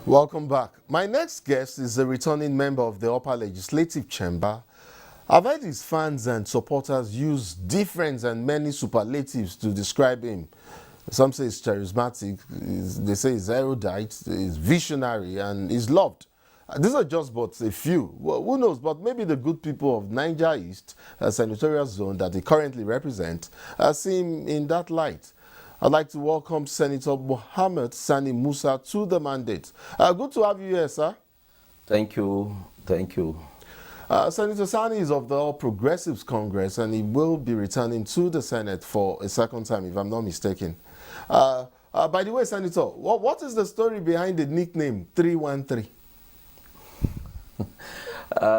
Welcome back. My next guest is a returning member of the Upper Legislative Chamber. I've heard his fans and supporters use different and many superlatives to describe him. Some say he's charismatic, they say he's erudite, he's visionary, and he's loved. These are just but a few. Well, who knows, but maybe the good people of Niger East, a senatorial zone that they currently represent, see him in that light. I'd like to welcome Senator Mohammed Sani Musa to the mandate. Good to have you here, sir. Thank you. Thank you. Senator Sani is of the All Progressives Congress, and he will be returning to the Senate for a second time, if I'm not mistaken. By the way, Senator, what is the story behind the nickname 313?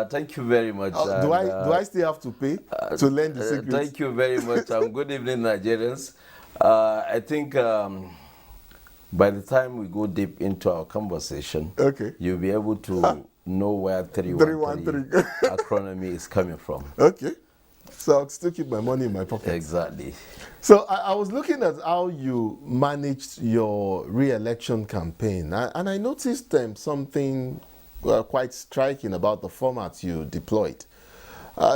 Thank you very much. Do I still have to pay to learn the secret? Thank you very much. Good evening, Nigerians. I think by the time we go deep into our conversation, okay, you'll be able to know where 313 acronym is coming from. Okay. So I'll still keep my money in my pocket. Exactly. So I was looking at how you managed your re-election campaign, and I noticed something quite striking about the format you deployed.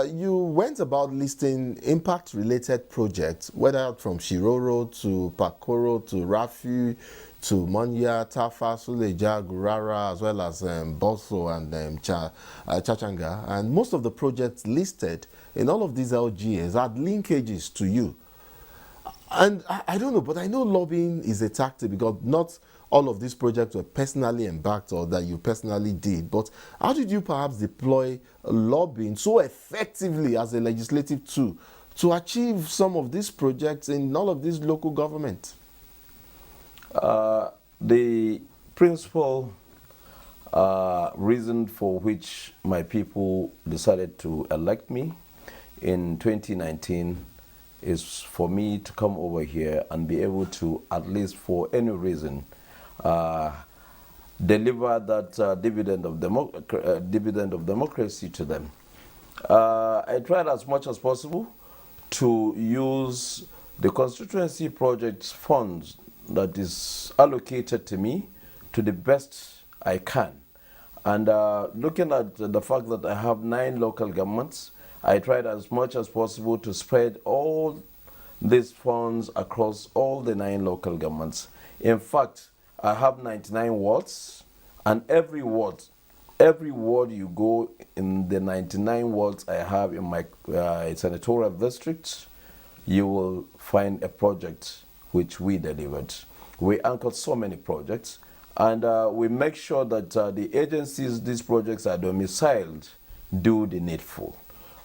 You went about listing impact-related projects, whether from Shiroro to Pakoro to Rafi to Monya, Tafa, Suleja, Gurara, as well as Boso and Chachanga. And most of the projects listed in all of these LGAs had linkages to you. And I don't know, but I know lobbying is a tactic because not all of these projects were personally embarked or that you personally did. But how did you perhaps deploy lobbying so effectively as a legislative tool to achieve some of these projects in all of these local governments? The principal reason for which my people decided to elect me in 2019 is for me to come over here and be able to, at least for any reason, deliver that dividend of democracy to them. I tried as much as possible to use the constituency projects funds that is allocated to me to the best I can. And looking at the fact that I have 9 local governments, I tried as much as possible to spread all these funds across all the 9 local governments. In fact, I have 99 wards, and every ward you go in the 99 wards I have in my senatorial district, you will find a project which we delivered. We anchored so many projects, and we make sure that the agencies these projects are domiciled do the needful.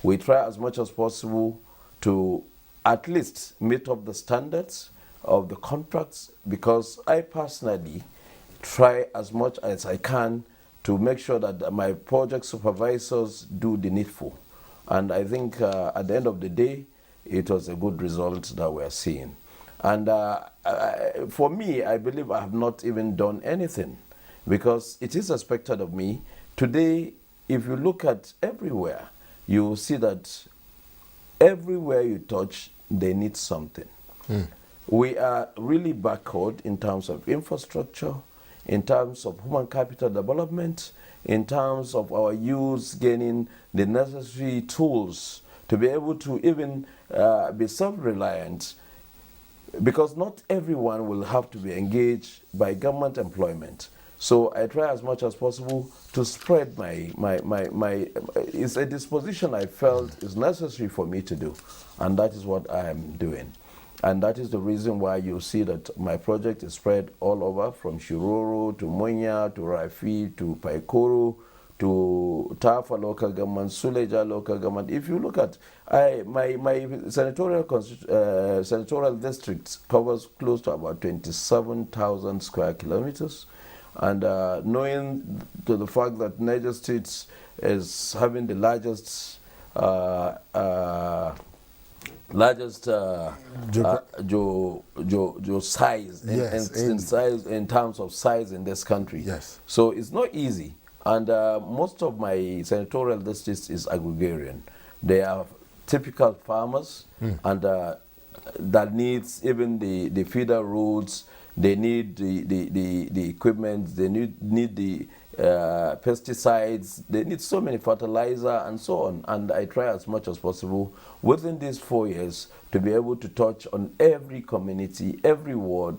We try as much as possible to at least meet up the standards of the contracts, because I personally try as much as I can to make sure that my project supervisors do the needful. And I think at the end of the day, it was a good result that we're seeing. And for me, I believe I have not even done anything, because it is expected of me. Today, if you look at everywhere, you will see that everywhere you touch, they need something. We are really backward in terms of infrastructure, in terms of human capital development, in terms of our youth gaining the necessary tools to be able to even be self-reliant, because not everyone will have to be engaged by government employment. So I try as much as possible to spread it's a disposition I felt is necessary for me to do, and that is what I am doing. And that is the reason why you see that my project is spread all over, from Shiroro to Monya to Rafi to Paikoro to Tafa local government, Suleja local government. If you look at my senatorial district covers close to about 27,000 square kilometers. And knowing to the fact that Niger State is having the largest size, yes, in terms of size in this country. Yes. So it's not easy. And most of my senatorial districts is agrarian. They are typical farmers, and that needs even the feeder roads, they need the equipment, they need the pesticides, they need so many fertilizer and so on. And I try as much as possible within these 4 years to be able to touch on every community, every ward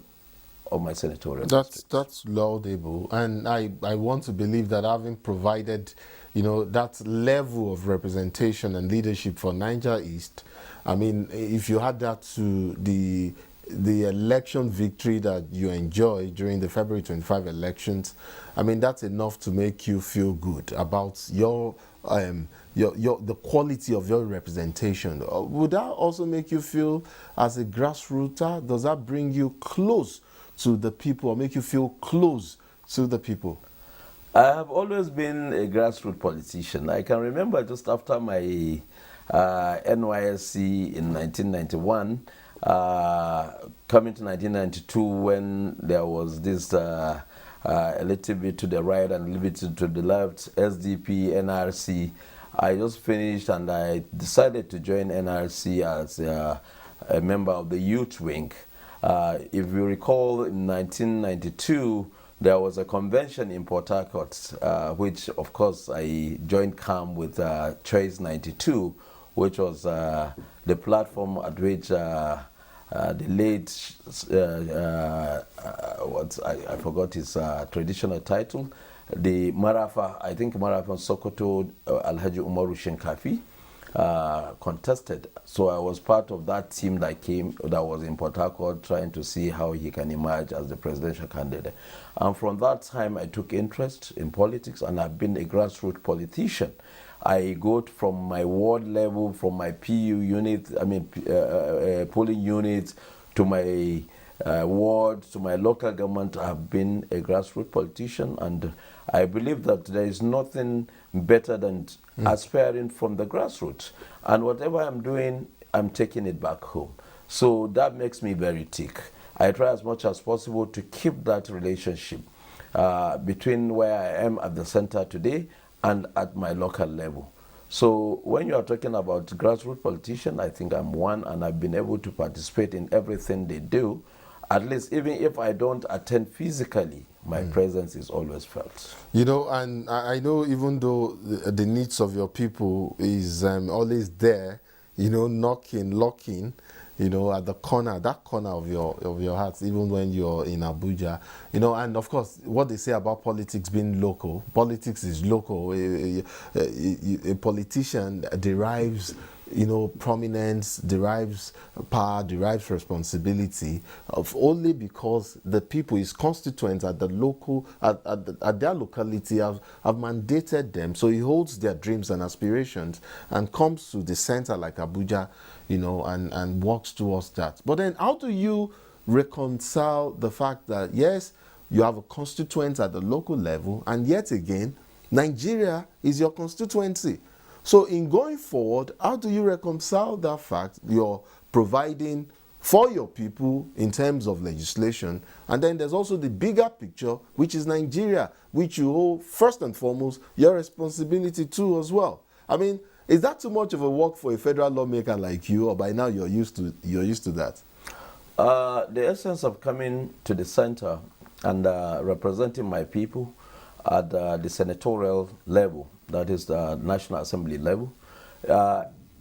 of my senatorial district. That's laudable, and I want to believe that having provided, you know, that level of representation and leadership for Niger East, I mean, if you had that to the election victory that you enjoyed during the February 25 elections, I mean, that's enough to make you feel good about your the quality of your representation. Would that also make you feel, as a grassrooter, does that bring you close to the people or make you feel close to the people? I have always been a grassroots politician. I can remember just after my NYSC in 1991, coming to 1992 when there was this a little bit to the right and a little bit to the left, SDP, NRC. I just finished and I decided to join NRC as a member of the youth wing. If you recall, in 1992, there was a convention in Port Harcourt, which, of course, I joined CAM with Choice 92, which was the platform at which the late, I forgot his traditional title, the Marafa, I think Marafa Sokoto Alhaji Umaru Shinkafi, contested. So I was part of that team that was in Port Harcourt, trying to see how he can emerge as the presidential candidate. And from that time, I took interest in politics, and I've been a grassroots politician. I go from my ward level, from my PU unit, polling unit, to my ward, to my local government. I've been a grassroots politician, and I believe that there is nothing better than aspiring from the grassroots. And whatever I'm doing, I'm taking it back home. So that makes me very tick. I try as much as possible to keep that relationship between where I am at the center today and at my local level. So when you are talking about grassroots politician, I think I'm one, and I've been able to participate in everything they do. At least even if I don't attend physically, my presence is always felt. You know, and I know even though the needs of your people is always there, you know, knocking, locking, you know, at the corner, that corner of your hearts, even when you're in Abuja, you know, and of course, what they say about politics being local, politics is local. A politician derives, you know, prominence, derives power, derives responsibility of only because the people, his constituents at the local, at their locality have mandated them. So he holds their dreams and aspirations and comes to the center like Abuja, you know, and works towards that. But then how do you reconcile the fact that, yes, you have a constituent at the local level, and yet again, Nigeria is your constituency? So in going forward, how do you reconcile that fact you're providing for your people in terms of legislation, and then there's also the bigger picture, which is Nigeria, which you hold first and foremost your responsibility to as well? I mean, is that too much of a work for a federal lawmaker like you, or by now you're used to that? The essence of coming to the center and representing my people at the senatorial level, that is the National Assembly level,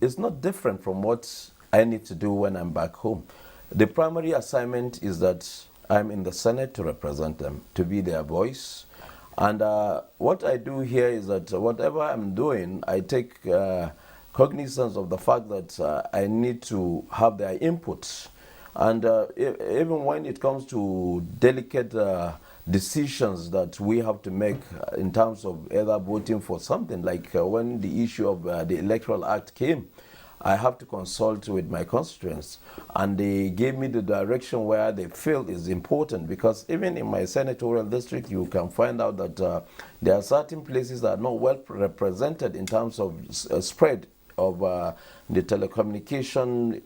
is not different from what I need to do when I'm back home. The primary assignment is that I'm in the Senate to represent them, to be their voice. And what I do here is that whatever I'm doing, I take cognizance of the fact that I need to have their input. And even when it comes to delicate decisions that we have to make in terms of either voting for something, like when the issue of the Electoral Act came, I have to consult with my constituents, and they gave me the direction where they feel is important, because even in my senatorial district, you can find out that there are certain places that are not well represented in terms of spread of the telecommunication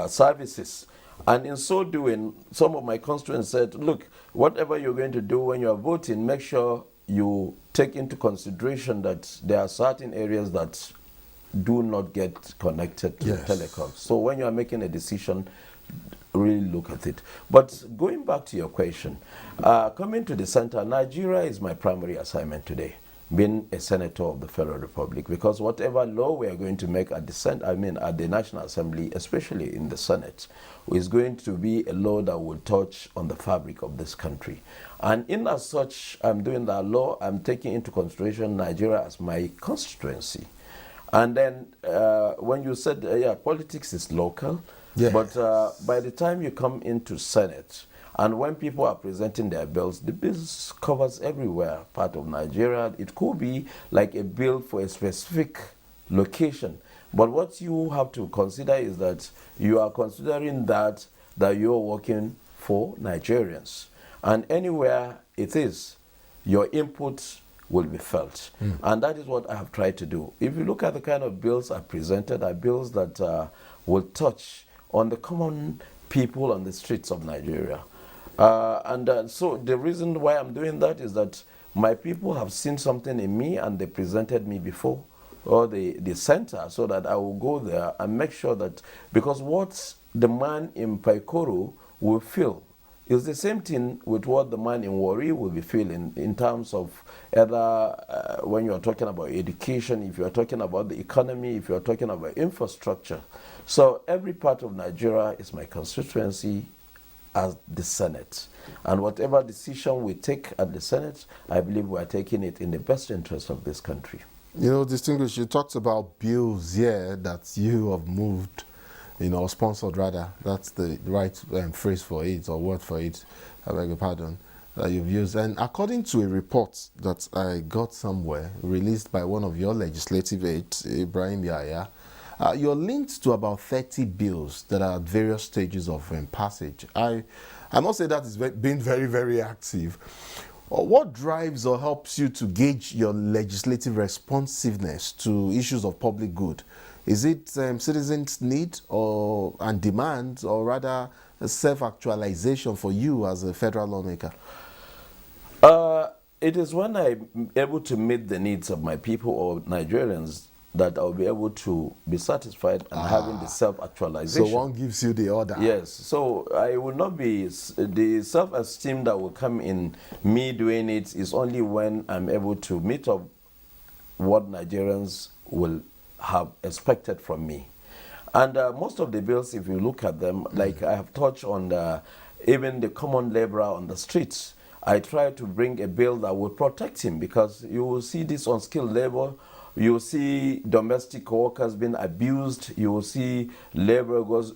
services. And in so doing, some of my constituents said, look, whatever you're going to do when you're voting, make sure you take into consideration that there are certain areas that do not get connected to telecom. So when you are making a decision, really look at it. But going back to your question, coming to the center, Nigeria is my primary assignment today, being a senator of the Federal Republic, because whatever law we are going to make at at the National Assembly, especially in the Senate, is going to be a law that will touch on the fabric of this country. And in as such, I'm doing that law, I'm taking into consideration Nigeria as my constituency. And then when you said, yeah, politics is local, Yes. but by the time you come into Senate, and when people are presenting their bills, the bills covers everywhere, part of Nigeria. It could be like a bill for a specific location. But what you have to consider is that you are considering that you're working for Nigerians. And anywhere it is, your input will be felt. And that is what I have tried to do. If you look at the kind of bills I presented, are bills that will touch on the common people on the streets of Nigeria. So the reason why I'm doing that is that my people have seen something in me and they presented me before, or the center, so that I will go there and make sure that, because what the man in Paikoro will feel is the same thing with what the man in Warri will be feeling in terms of either when you're talking about education, if you're talking about the economy, if you're talking about infrastructure. So every part of Nigeria is my constituency as the Senate. And whatever decision we take at the Senate, I believe we are taking it in the best interest of this country. You know, distinguished, you talked about bills here that you have moved, or sponsored rather. That's the right phrase for it, or word for it, I beg your pardon, that you've used. And according to a report that I got somewhere, released by one of your legislative aides, Ibrahim Yahya, you're linked to about 30 bills that are at various stages of passage. I must say that is being very, very active. What drives or helps you to gauge your legislative responsiveness to issues of public good? Is it citizens' need and demand, or rather a self-actualization for you as a federal lawmaker? It is when I'm able to meet the needs of my people or Nigerians that I'll be able to be satisfied and having the self-actualization. So one gives you the order. Yes. So I will not be, the self-esteem that will come in me doing it is only when I'm able to meet up what Nigerians will have expected from me. And most of the bills, if you look at them, like I have touched on even the common laborer on the streets, I try to bring a bill that will protect him, because you will see this unskilled labor, you will see domestic workers being abused, you will see laborers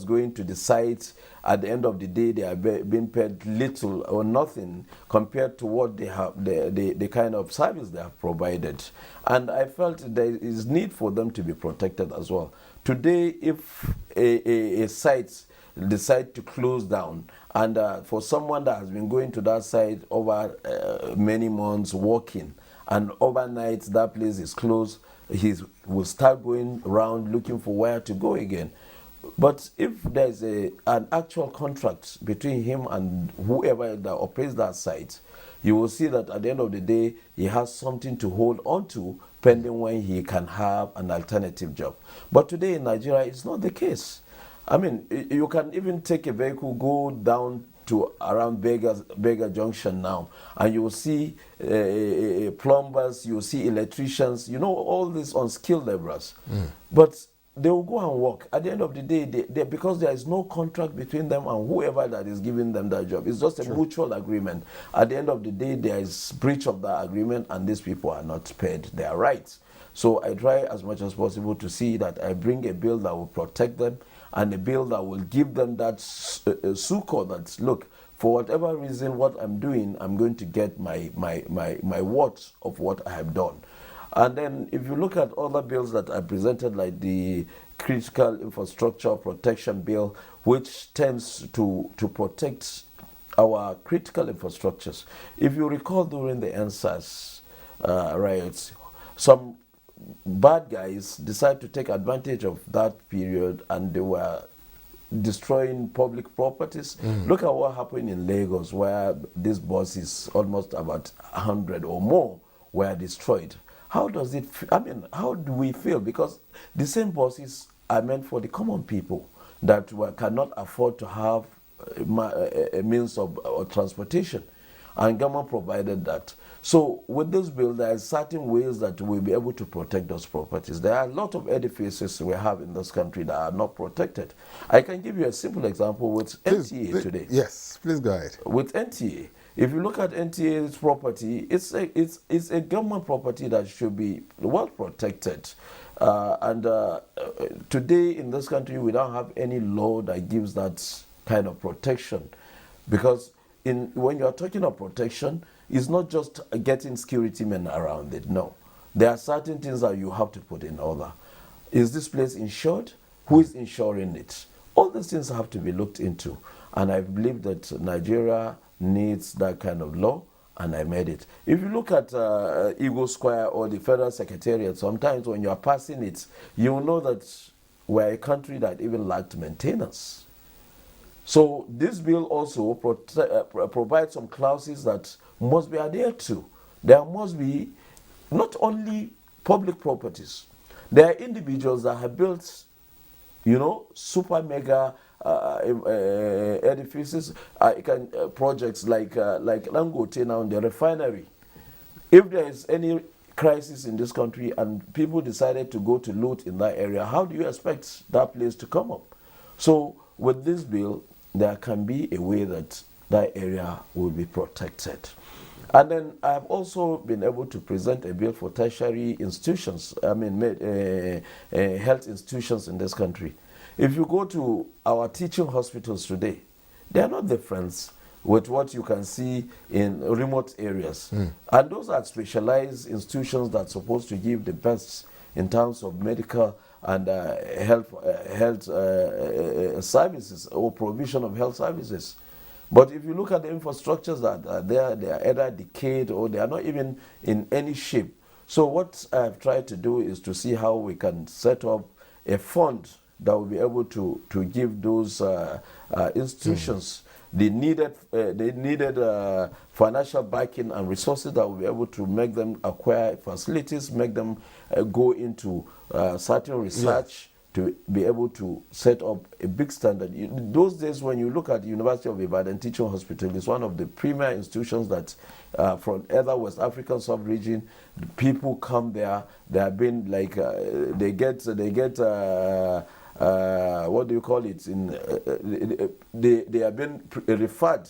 going to the site. At the end of the day, they are being paid little or nothing compared to what they have, the kind of service they have provided. And I felt there is need for them to be protected as well. Today, if a site decide to close down, and for someone that has been going to that site over many months working, and overnight that place is closed, he will start going around looking for where to go again. But if there's an actual contract between him and whoever that operates that site, you will see that at the end of the day, he has something to hold on to, pending when he can have an alternative job. But today in Nigeria, it's not the case. I mean, you can even take a vehicle, go down to around Beggar Junction now, and you will see plumbers, you will see electricians, all these unskilled laborers. But they will go and work. At the end of the day, because there is no contract between them and whoever that is giving them that job. It's just a mutual agreement. At the end of the day, there is breach of that agreement, and these people are not paid their rights. So I try as much as possible to see that I bring a bill that will protect them, and a bill that will give them that succor that, look, for whatever reason, what I'm doing, I'm going to get my worth of what I have done. And then if you look at other bills that I presented, like the Critical Infrastructure Protection Bill, which tends to protect our critical infrastructures. If you recall, during the NSAS riots, some bad guys decided to take advantage of that period, and they were destroying public properties. Look at what happened in Lagos, where these buses, almost about 100 or more, were destroyed. How does it, how do we feel? Because the same buses are meant for the common people that cannot afford to have a means of transportation, and government provided that. So with this bill, there are certain ways that we'll be able to protect those properties. There are a lot of edifices we have in this country that are not protected. I can give you a simple example with NTA today. Yes, please go ahead. With NTA, if you look at NTA's property, it's a government property that should be well protected. Today in this country, we don't have any law that gives that kind of protection, because when you are talking of protection, it's not just getting security men around it. No, there are certain things that you have to put in order. Is this place insured? Who is insuring it? All these things have to be looked into, and I believe that Nigeria needs that kind of law, and I made it. If you look at Eagle Square or the Federal Secretariat, sometimes when you are passing it, you will know that we're a country that even lacked maintenance. So this bill also provides some clauses that must be adhered to. There must be not only public properties. There are individuals that have built, super mega edifices, projects like Langote now in the refinery. If there is any crisis in this country and people decided to go to loot in that area, how do you expect that place to come up? So with this bill, there can be a way that that area will be protected. And then I've also been able to present a bill for tertiary institutions, health institutions in this country. If you go to our teaching hospitals today, they are not different with what you can see in remote areas. And those are specialized institutions that are supposed to give the best in terms of medical and health services or provision of health services. But if you look at the infrastructures that are there, they are either decayed or they are not even in any shape. So what I've tried to do is to see how we can set up a fund that will be able to give those institutions the needed financial backing and resources that will be able to make them acquire facilities, make them go into certain research to be able to set up a big standard. In those days, when you look at the University of Ibadan Teaching Hospital, it's one of the premier institutions that from either West African sub-region, people come there. They have been like they get what do you call it? They have been referred.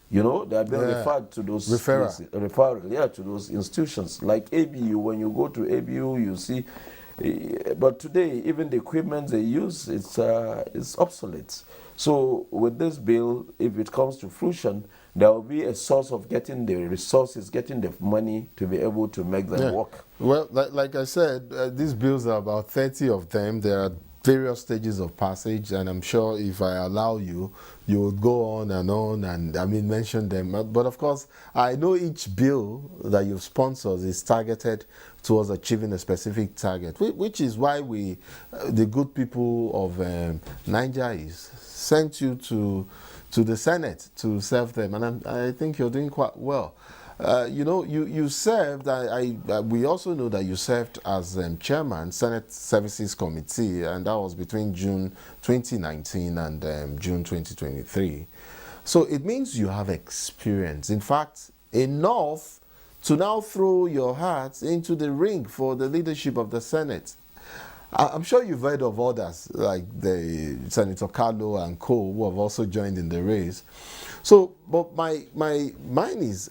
They have been referred to those referral to those institutions like ABU. When you go to ABU, you see. But today, even the equipment they use is obsolete. So with this bill, if it comes to fruition, there will be a source of getting the resources, getting the money to be able to make them work. Well, like I said, these bills are about 30 of them. There are various stages of passage, and I'm sure if I allow you, you would go on and mention them. But of course, I know each bill that you've sponsored is targeted towards achieving a specific target, which is why the good people of Nigeria sent you to the Senate to serve them, and I think you're doing quite well. You served, we also know that you served as chairman, Senate Services Committee, and that was between June 2019 and June 2023. So it means you have experience. In fact, enough to now throw your hat into the ring for the leadership of the Senate. I'm sure you've heard of others, like the Senator Carlo and co, who have also joined in the race. So, but mine is,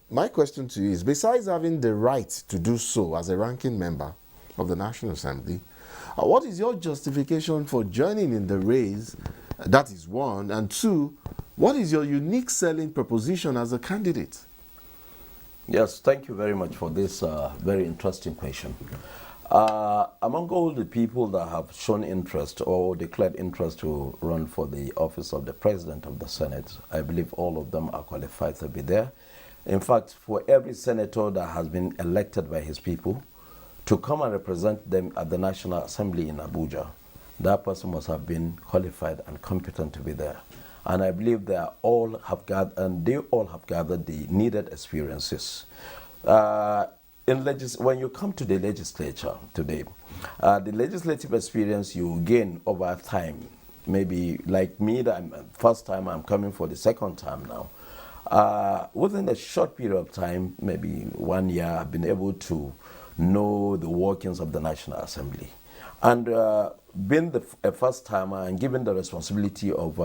my question to you is, besides having the right to do so as a ranking member of the National Assembly, what is your justification for joining in the race? That is one. And two, what is your unique selling proposition as a candidate? Yes, thank you very much for this very interesting question. Among all the people that have shown interest or declared interest to run for the office of the President of the Senate, I believe all of them are qualified to be there. In fact, for every senator that has been elected by his people to come and represent them at the National Assembly in Abuja, that person must have been qualified and competent to be there. And I believe they all have gathered the needed experiences. When you come to the legislature today, the legislative experience you gain over time maybe like me, that I'm first time, I'm coming for the second time now. Within a short period of time, maybe 1 year, I've been able to know the workings of the National Assembly. And being a first timer and given the responsibility of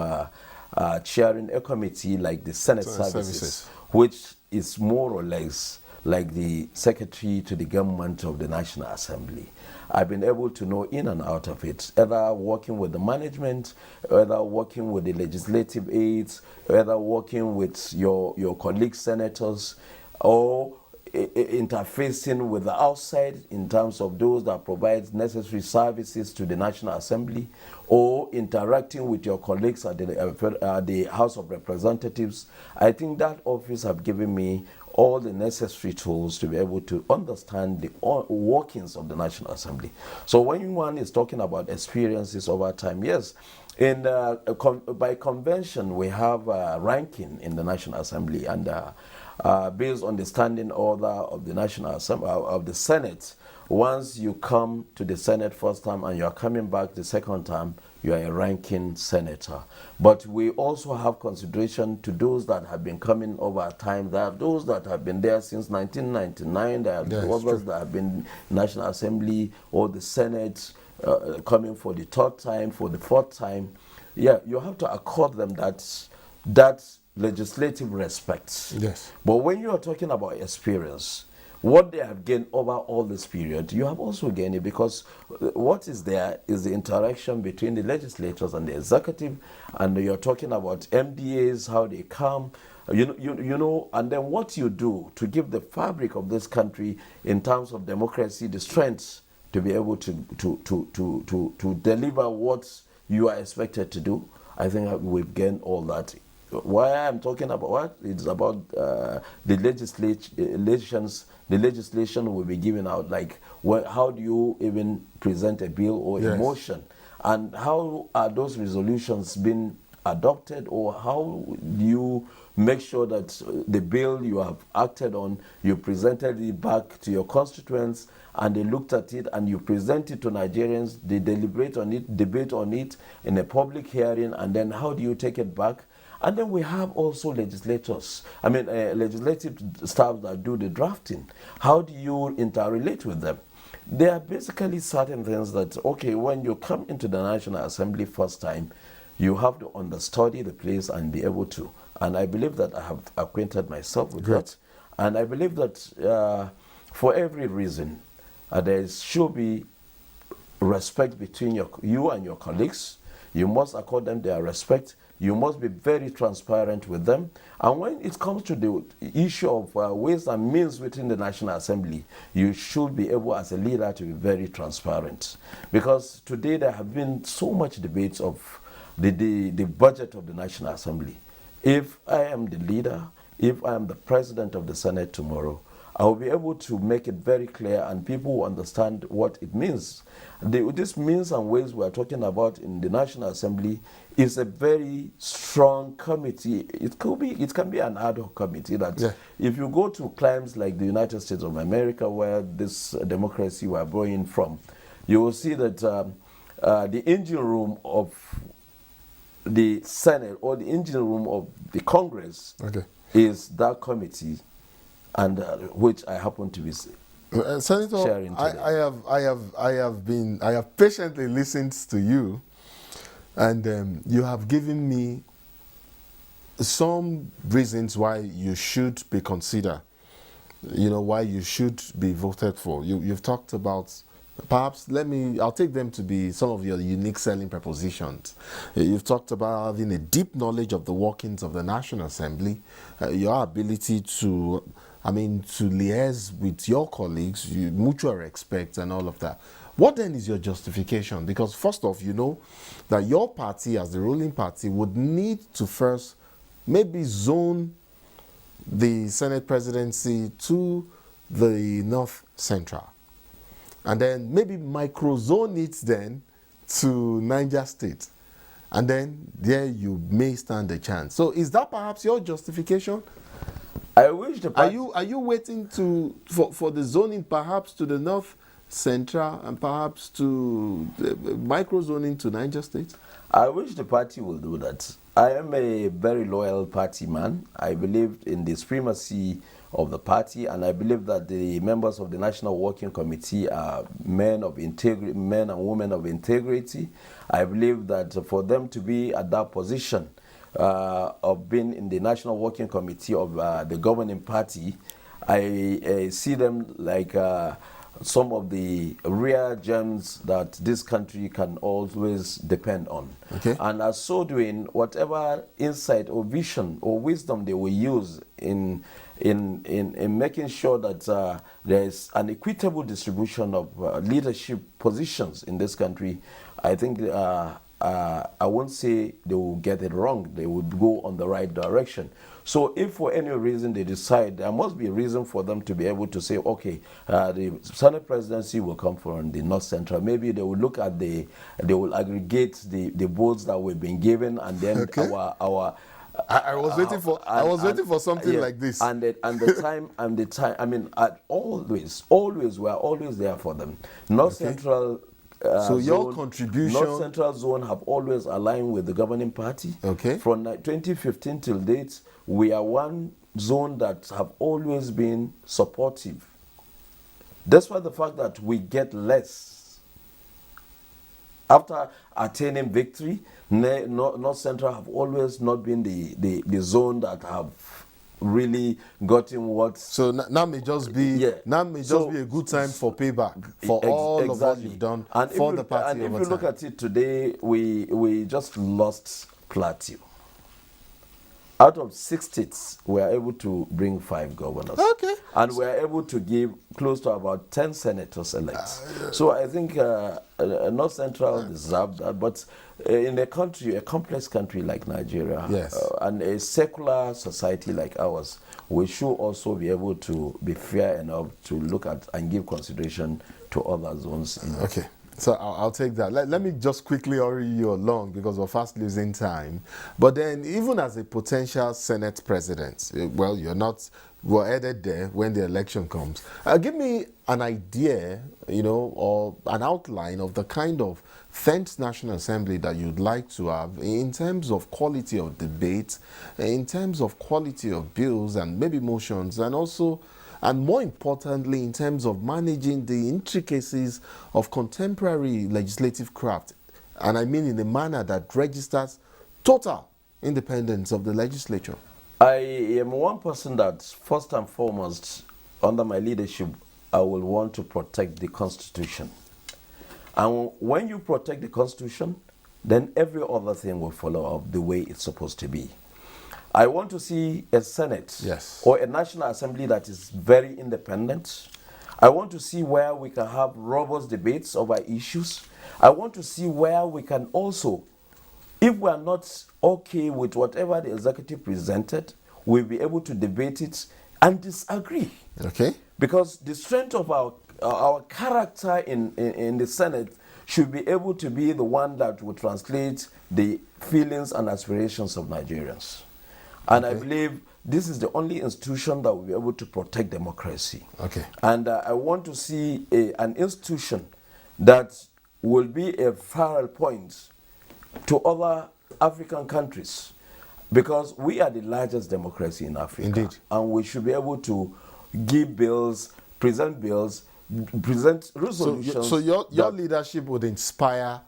chairing a committee like the Senate Services, which is more or less like the secretary to the government of the National Assembly, I've been able to know in and out of it, either working with the management, either working with the legislative aides, either working with your colleague senators, or interfacing with the outside in terms of those that provide necessary services to the National Assembly, or interacting with your colleagues at the House of Representatives. I think that office have given me all the necessary tools to be able to understand the workings of the National Assembly. So when one is talking about experiences over time, yes, by convention we have ranking in the National Assembly, and based on the standing order of the National Assembly, of the Senate, once you come to the Senate first time and you are coming back the second time, you are a ranking senator. But we also have consideration to those that have been coming over time. There are those that have been there since 1999. There are others that have been National Assembly or the Senate coming for the third time, for the fourth time. Yeah, you have to accord them that legislative respect. Yes. But when you are talking about experience, what they have gained over all this period, you have also gained it, because what is there is the interaction between the legislators and the executive, and you're talking about MDAs, how they come, you know, and then what you do to give the fabric of this country in terms of democracy the strength to be able to deliver what you are expected to do. I think we've gained all that. Why I'm talking about what? It's about the legislation will be given out, like how do you even present a bill or a motion, and how are those resolutions being adopted, or how do you make sure that the bill you have acted on, you presented it back to your constituents and they looked at it, and you present it to Nigerians, they deliberate on it, debate on it in a public hearing, and then how do you take it back? And then we have also legislators, legislative staff that do the drafting. How do you interrelate with them? There are basically certain things that, okay, when you come into the National Assembly first time, you have to understudy the place and be able to. And I believe that I have acquainted myself with that. And I believe that for every reason, there should be respect between you and your colleagues. You must accord them their respect. You must be very transparent with them. And when it comes to the issue of ways and means within the National Assembly, you should be able as a leader to be very transparent. Because today there have been so much debates of the budget of the National Assembly. If I am the leader, if I am the president of the Senate tomorrow, I will be able to make it very clear and people will understand what it means. This means and ways we are talking about in the National Assembly is a very strong committee. It can be an ad hoc committee that if you go to climes like the United States of America, where this democracy we are growing from, you will see that the engine room of the Senate or the engine room of the Congress is that committee, and which I happen to be Senator, sharing today. I have patiently listened to you, and you have given me some reasons why you should be considered. You know, why you should be voted for. You've talked about, perhaps I'll take them to be some of your unique selling propositions. You've talked about having a deep knowledge of the workings of the National Assembly, your ability to liaise with your colleagues, mutual respect and all of that. What then is your justification? Because first off, you know that your party as the ruling party would need to first maybe zone the Senate presidency to the North Central. And then maybe microzone it then to Niger State. And then there you may stand a chance. So is that perhaps your justification? I wish the party... Are you waiting for the zoning perhaps to the North Central, and perhaps to micro-zoning to Niger State? I wish the party will do that. I am a very loyal party man. I believe in the supremacy of the party, and I believe that the members of the National Working Committee are men of integrity, men and women of integrity. I believe that for them to be at that position of being in the National Working Committee of the governing party, I see them like some of the rare gems that this country can always depend on. Okay. And as so doing, whatever insight or vision or wisdom they will use in making sure that there is an equitable distribution of leadership positions in this country, I think I won't say they will get it wrong. They would go on the right direction. So if for any reason they decide, there must be a reason for them to be able to say, okay, the Senate presidency will come from the North Central. Maybe they will look at they will aggregate the votes that we've been given, and then Okay. our I was waiting for waiting for something like this. And the time. I mean, always we are always there for them. North Central. So your contribution, North Central Zone have always aligned with the governing party. Okay. From 2015 till date, we are one zone that have always been supportive. Despite the fact that we get less after attaining victory, North Central have always not been the zone that have really gotten what. So now may just be a good time for payback for all of what you've done and for the party. And if you look at it today, we just lost Plateau. Out of 6 states, we are able to bring 5 governors. Okay. And we are able to give close to about 10 senators elect. So I think North Central deserve that. But in a country, a complex country like Nigeria, yes, and a secular society like ours, we should also be able to be fair enough to look at and give consideration to other zones. Okay. So I'll take that. Let me just quickly hurry you along because we're fast losing time. But then even as a potential Senate president, well, we're headed there when the election comes. Give me an idea, or an outline of the kind of 10th National Assembly that you'd like to have in terms of quality of debate, in terms of quality of bills and maybe motions, and also, and more importantly, in terms of managing the intricacies of contemporary legislative craft. And I mean in a manner that registers total independence of the legislature. I am one person that, first and foremost, under my leadership, I will want to protect the Constitution. And when you protect the Constitution, then every other thing will follow up the way it's supposed to be. I want to see a Senate, yes, or a National Assembly that is very independent. I want to see where we can have robust debates over issues. I want to see where we can also, if we are not okay with whatever the executive presented, we'll be able to debate it and disagree. Okay. Because the strength of our character in the Senate should be able to be the one that will translate the feelings and aspirations of Nigerians. And I believe this is the only institution that will be able to protect democracy. Okay. And I want to see an institution that will be a parallel point to other African countries, because we are the largest democracy in Africa. Indeed. And we should be able to give bills, present resolutions. So your leadership would inspire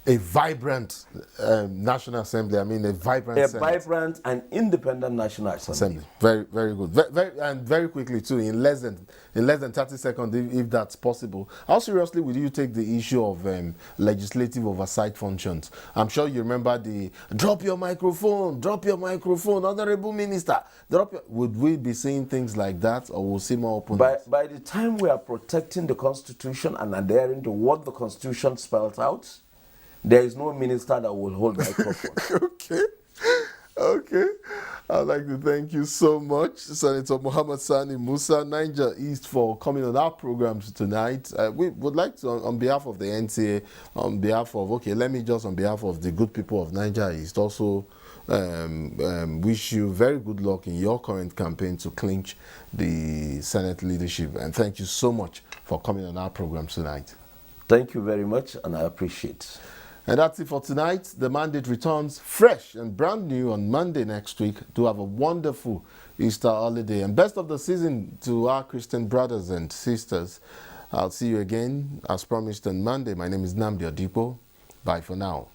a vibrant National Assembly. I mean, a vibrant Senate. Vibrant and independent National Assembly. Very, very good. Very quickly too, in less than 30 seconds, if that's possible. How seriously would you take the issue of legislative oversight functions? I'm sure you remember the drop your microphone, honorable minister. Would we be seeing things like that, or will see more openness? By the time we are protecting the Constitution and adhering to what the Constitution spells out, there is no minister that will hold microphone. Okay. I'd like to thank you so much, Senator Muhammad Sani Musa, Niger East, for coming on our programs tonight. We would like to, on behalf of the NTA, on behalf of the good people of Niger East, also wish you very good luck in your current campaign to clinch the Senate leadership. And thank you so much for coming on our program tonight. Thank you very much, and I appreciate it. And that's it for tonight. The Mandate returns fresh and brand new on Monday next week. Do have a wonderful Easter holiday. And best of the season to our Christian brothers and sisters. I'll see you again, as promised, on Monday. My name is Nnamdi Odipo. Bye for now.